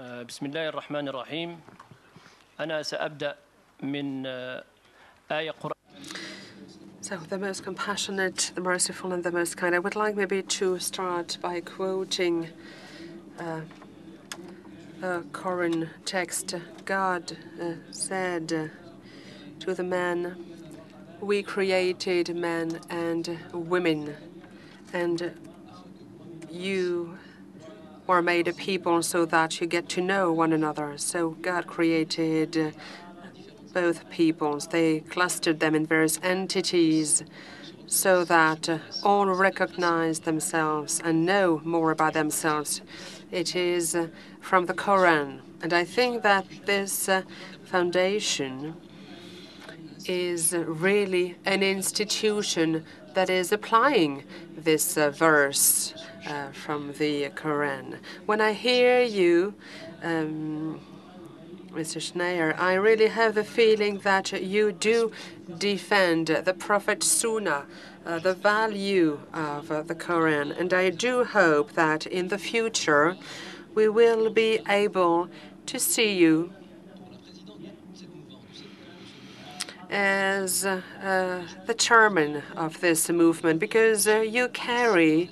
بسم الله الرحمن الرحيم أنا سأبدأ من آية قرآن. So the most compassionate, the merciful, and the most kind. I would like maybe to start by quoting a Quran text. God said to the man, "We created men and women, and you were made a people so that you get to know one another." So God created both peoples. They clustered them in various entities so that all recognize themselves and know more about themselves. It is from the Quran. And I think that this foundation is really an institution that is applying this verse from the Quran. When I hear you, Mr. Schneier, I really have the feeling that you do defend the Prophet Sunnah, the value of the Quran. And I do hope that in the future we will be able to see you as the chairman of this movement, because you carry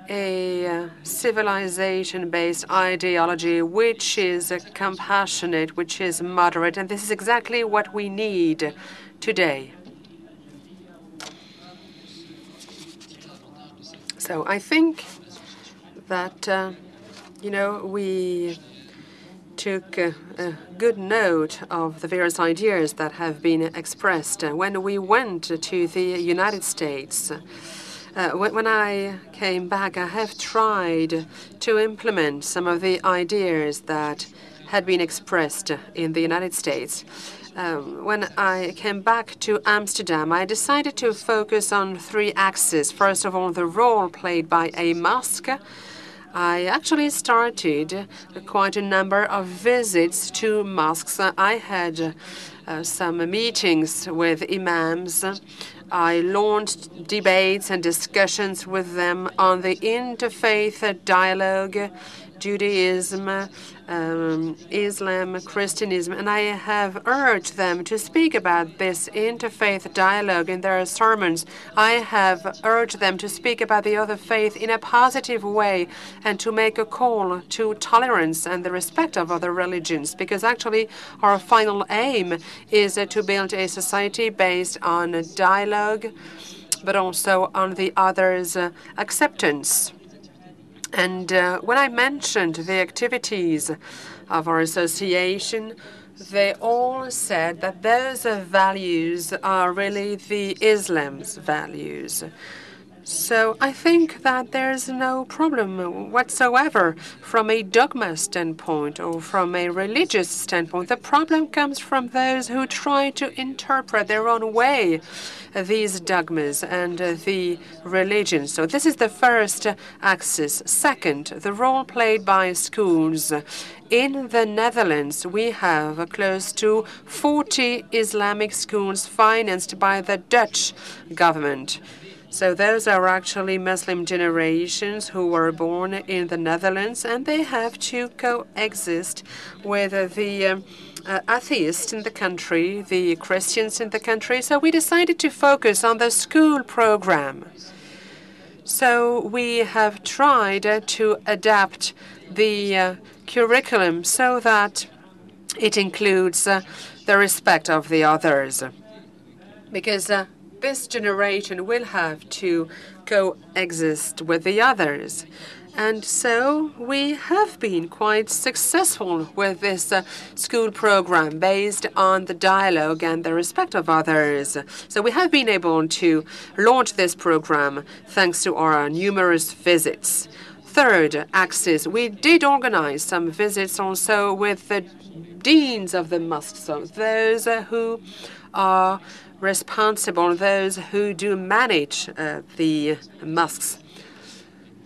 a civilization-based ideology which is compassionate, which is moderate, and this is exactly what we need today. So I think that, we took good note of the various ideas that have been expressed. When we went to the United States, when I came back, I have tried to implement some of the ideas that had been expressed in the United States. When I came back to Amsterdam, I decided to focus on three axes. First of all, the role played by a mosque. I actually started quite a number of visits to mosques. I had some meetings with imams. I launched debates and discussions with them on the interfaith dialogue, Judaism, Islam, Christianism, and I have urged them to speak about this interfaith dialogue in their sermons. I have urged them to speak about the other faith in a positive way and to make a call to tolerance and the respect of other religions, because actually our final aim is to build a society based on dialogue, but also on the other's acceptance. And when I mentioned the activities of our association, they all said that those values are really the Islam's values. So I think that there's no problem whatsoever from a dogma standpoint or from a religious standpoint. The problem comes from those who try to interpret their own way these dogmas and the religion. So this is the first axis. Second, the role played by schools. In the Netherlands, we have close to 40 Islamic schools financed by the Dutch government. So those are actually Muslim generations who were born in the Netherlands, and they have to coexist with the atheists in the country, the Christians in the country. So we decided to focus on the school program. So we have tried to adapt the curriculum so that it includes the respect of the others. Because this generation will have to coexist with the others. And so we have been quite successful with this school program based on the dialogue and the respect of others. So we have been able to launch this program thanks to our numerous visits. Third axis, we did organize some visits also with the deans of the mosques, so those who are responsible, those who do manage the mosques.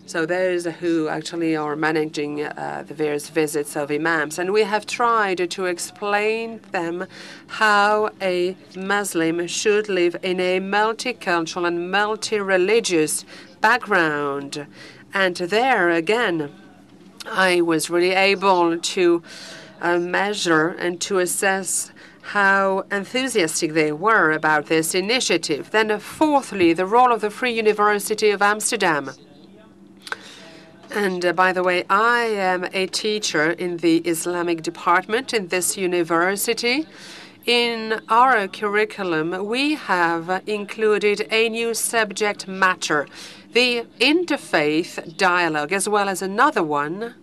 So those who actually are managing the various visits of imams. And we have tried to explain them how a Muslim should live in a multicultural and multi-religious background. And there again, I was really able to measure and to assess how enthusiastic they were about this initiative. Then fourthly, the role of the Free University of Amsterdam. And by the way, I am a teacher in the Islamic department in this university. In our curriculum, we have included a new subject matter, the interfaith dialogue, as well as another one,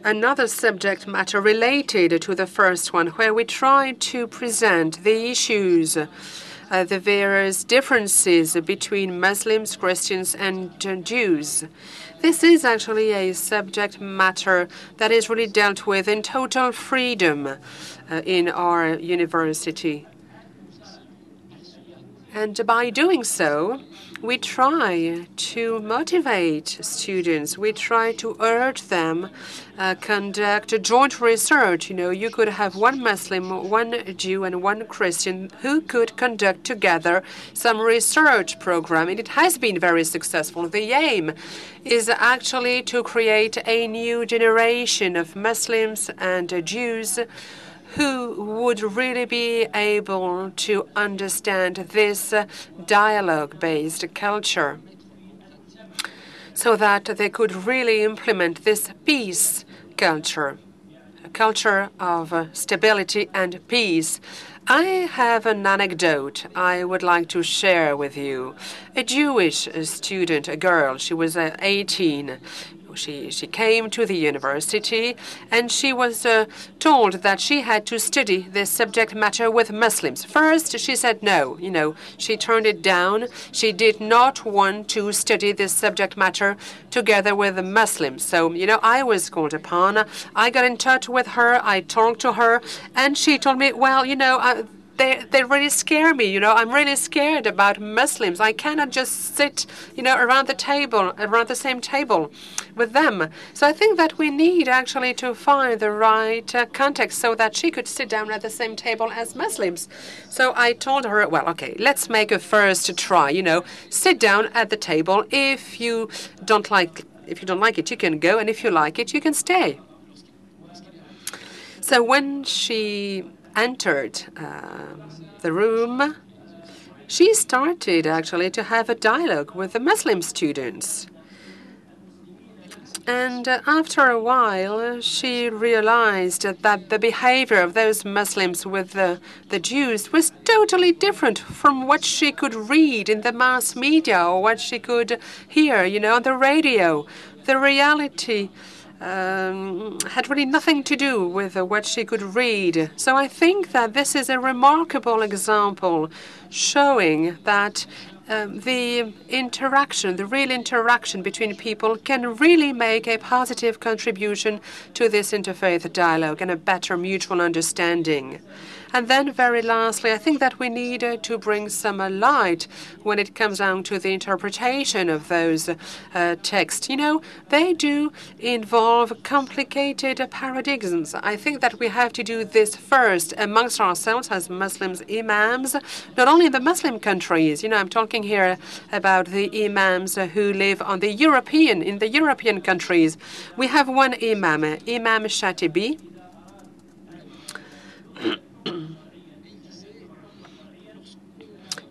another subject matter related to the first one, where we try to present the issues, the various differences between Muslims, Christians, and Jews. This is actually a subject matter that is really dealt with in total freedom in our university. And by doing so, we try to motivate students. We try to urge them conduct joint research. You know, you could have one Muslim, one Jew, and one Christian who could conduct together some research program. And it has been very successful. The aim is actually to create a new generation of Muslims and Jews who would really be able to understand this dialogue-based culture, so that they could really implement this peace culture, a culture of stability and peace. I have an anecdote I would like to share with you. A Jewish student, a girl, she was 18. She came to the university, and she was told that she had to study this subject matter with Muslims. First, she said no. You know, she turned it down. She did not want to study this subject matter together with the Muslims. So, you know, I was called upon. I got in touch with her. I talked to her, and she told me, well, you know, they really scare me. You know, I'm really scared about Muslims. I cannot just sit, you know, around the same table with them. So I think that we need actually to find the right context so that she could sit down at the same table as Muslims. So I told her, well, okay, let's make a first try. You know, sit down at the table. If you don't like it, you can go, and if you like it, you can stay. So when she entered the room, she started actually to have a dialogue with the Muslim students. And after a while, she realized that the behavior of those Muslims with the Jews was totally different from what she could read in the mass media or what she could hear, you know, on the radio. The reality had really nothing to do with what she could read. So I think that this is a remarkable example showing that the real interaction between people can really make a positive contribution to this interfaith dialogue and a better mutual understanding. And then very lastly, I think that we need to bring some light when it comes down to the interpretation of those texts. You know, they do involve complicated paradigms. I think that we have to do this first amongst ourselves as Muslims, imams, not only in the Muslim countries. You know, I'm talking here about the imams who live in the European countries. We have one imam, Imam Shatibi,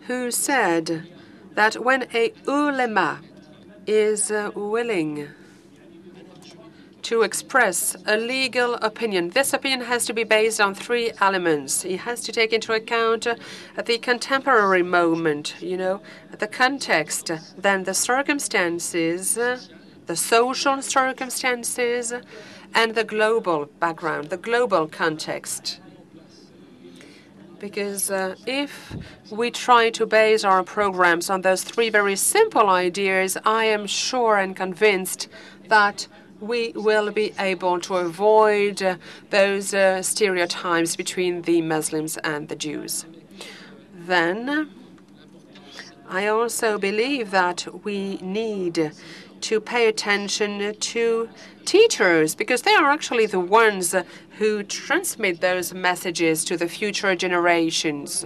who said that when a ulama is willing to express a legal opinion, this opinion has to be based on three elements. He has to take into account the contemporary moment, you know, the context, then the circumstances, the social circumstances, and the global background, the global context. Because if we try to base our programs on those three very simple ideas, I am sure and convinced that we will be able to avoid those stereotypes between the Muslims and the Jews. Then, I also believe that we need to pay attention to teachers, because they are actually the ones who transmit those messages to the future generations.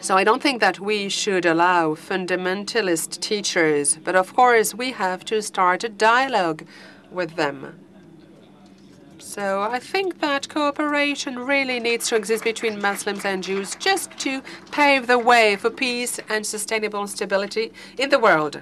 So I don't think that we should allow fundamentalist teachers, but of course we have to start a dialogue with them. So I think that cooperation really needs to exist between Muslims and Jews just to pave the way for peace and sustainable stability in the world.